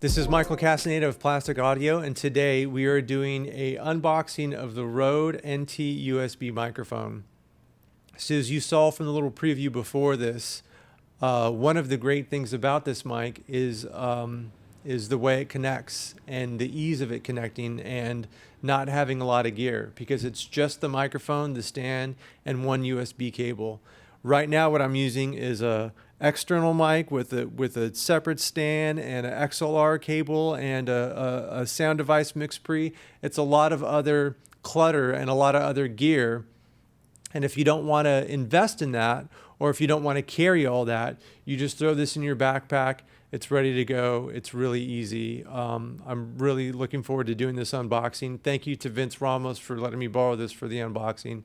This is Michael Castaneda of Plastic Audio, and today we are doing a unboxing of the Rode NT USB microphone. So as you saw from the little preview before this, one of the great things about this mic is the way it connects and the ease of it connecting and not having a lot of gear, because it's just the microphone, the stand, and one USB cable. Right now what I'm using is a external mic with a separate stand and an XLR cable and a sound device mix pre. It's a lot of other clutter and a lot of other gear. And if you don't want to invest in that, or if you don't want to carry all that, you just throw this in your backpack. It's ready to go. It's really easy. I'm really looking forward to doing this unboxing. Thank you to Vince Ramos for letting me borrow this for the unboxing.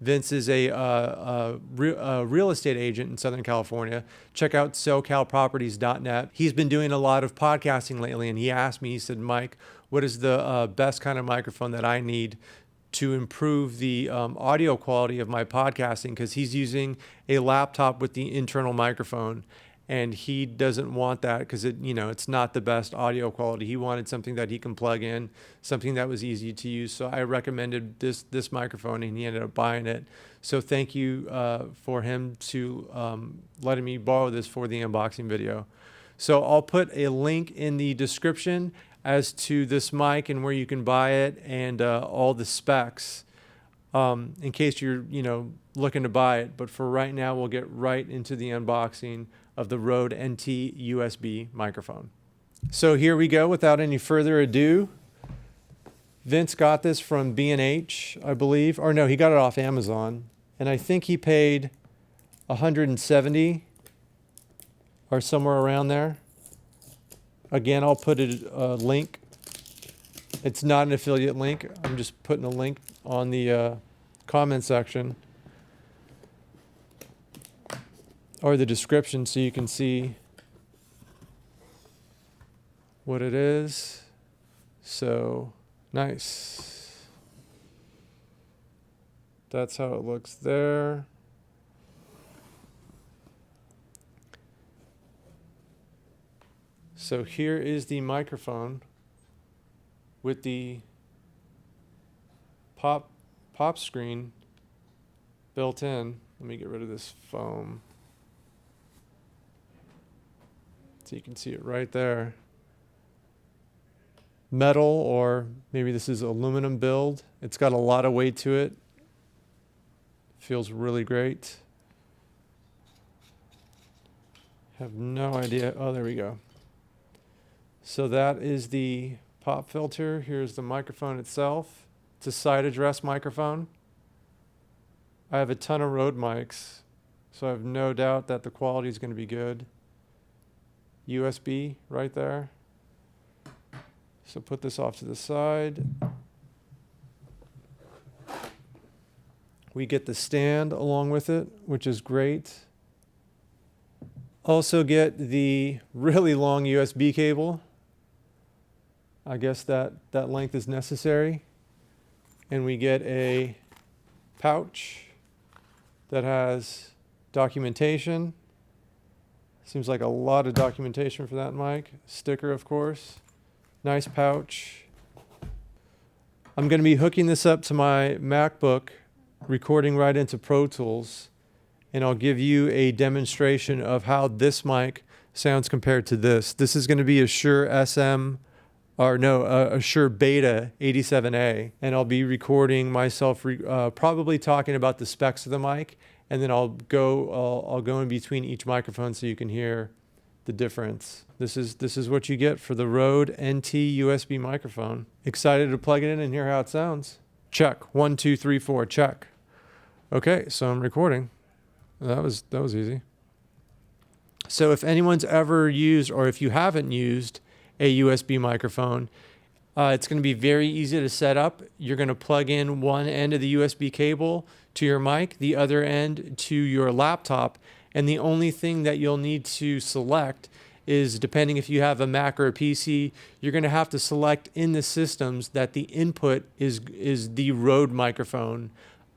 Vince is a real estate agent in Southern California. Check out SoCalProperties.net. He's been doing a lot of podcasting lately, and he asked me, he said, Mike, what is the best kind of microphone that I need to improve the audio quality of my podcasting? Because he's using a laptop with the internal microphone, and he doesn't want that because it's not the best audio quality. He wanted something that he can plug in, something that was easy to use. So I recommended this microphone, and he ended up buying it. So thank you for him to letting me borrow this for the unboxing video. So I'll put a link in the description as to this mic and where you can buy it and all the specs in case you're looking to buy it. But for right now, we'll get right into the unboxing of the Rode NT USB microphone. So here we go. Without any further ado, Vince got this from B&H, I believe, or no, he got it off Amazon, and I think he paid $170 or somewhere around there. Again, I'll put a link. It's not an affiliate link. I'm just putting a link on the comment section or the description so you can see what it is. So nice. That's how it looks there. So here is the microphone with the pop screen built in. Let me get rid of this foam so you can see it right there. Metal, or maybe this is aluminum build. It's got a lot of weight to it. Feels really great. Have no idea. Oh, there we go. So that is the pop filter. Here's the microphone itself. It's a side address microphone. I have a ton of Rode mics, so I have no doubt that the quality is going to be good. USB right there. So put this off to the side. We get the stand along with it, which is great. Also get the really long USB cable. I guess that length is necessary. And we get a pouch that has documentation. Seems like a lot of documentation for that mic. Sticker, of course. Nice pouch. I'm going to be hooking this up to my MacBook, recording right into Pro Tools, and I'll give you a demonstration of how this mic sounds compared to this. This is going to be a Shure a Shure Beta 87A, and I'll be recording myself probably talking about the specs of the mic, and then I'll go in between each microphone so you can hear the difference. This is what you get for the Rode NT USB microphone. Excited to plug it in and hear how it sounds. Check. 1, 2, 3, 4. Check. Okay, so I'm recording. That was easy. So if anyone's ever used, or if you haven't used a USB microphone, it's going to be very easy to set up. You're going to plug in one end of the USB cable to your mic, the other end to your laptop, and the only thing that you'll need to select is, depending if you have a Mac or a PC, you're going to have to select in the systems that the input is the Rode microphone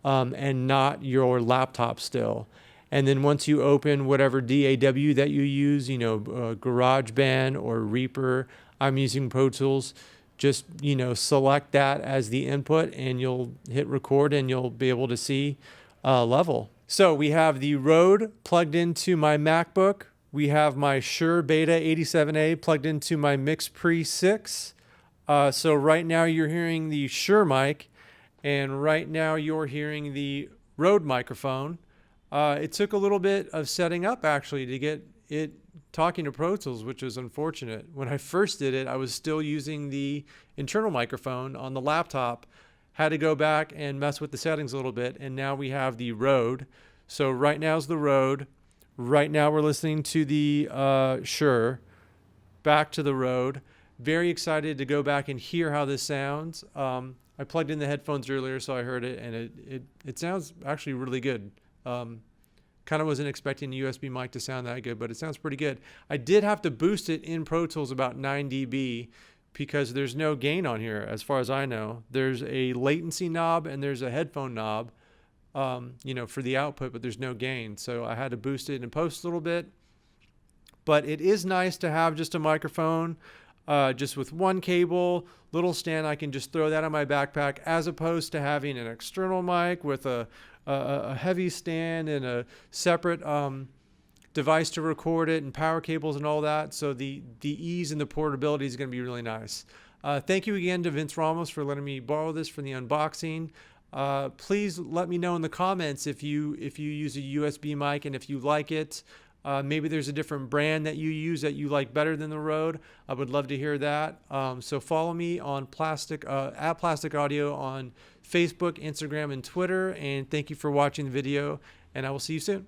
and not your laptop still. And then once you open whatever DAW that you use, GarageBand or Reaper, I'm using Pro Tools, just, select that as the input and you'll hit record and you'll be able to see level. So we have the Rode plugged into my MacBook. We have my Shure Beta 87A plugged into my MixPre 6. So right now you're hearing the Shure mic, and right now you're hearing the Rode microphone. It took a little bit of setting up actually to get it talking to Pro Tools, which was unfortunate. When I first did it, I was still using the internal microphone on the laptop. Had to go back and mess with the settings a little bit, and now we have the Rode. So right now is the Rode. Right now we're listening to the Shure. Back to the Rode. Very excited to go back and hear how this sounds. I plugged in the headphones earlier, so I heard it, and it sounds actually really good. Kind of wasn't expecting the USB mic to sound that good, but it sounds pretty good. I did have to boost it in Pro Tools about 9 dB because there's no gain on here, as far as I know. There's a latency knob and there's a headphone knob, for the output, but there's no gain. So I had to boost it in post a little bit. But it is nice to have just a microphone, just with one cable, little stand. I can just throw that on my backpack, as opposed to having an external mic with a heavy stand and a separate device to record it and power cables and all that. So the ease and the portability is going to be really nice. Thank you again to Vince Ramos for letting me borrow this for the unboxing. Please let me know in the comments if you use a USB mic and if you like it. Maybe there's a different brand that you use that you like better than the Rode. I would love to hear that. So follow me on at Plastic Audio on Facebook, Instagram, and Twitter. And thank you for watching the video. And I will see you soon.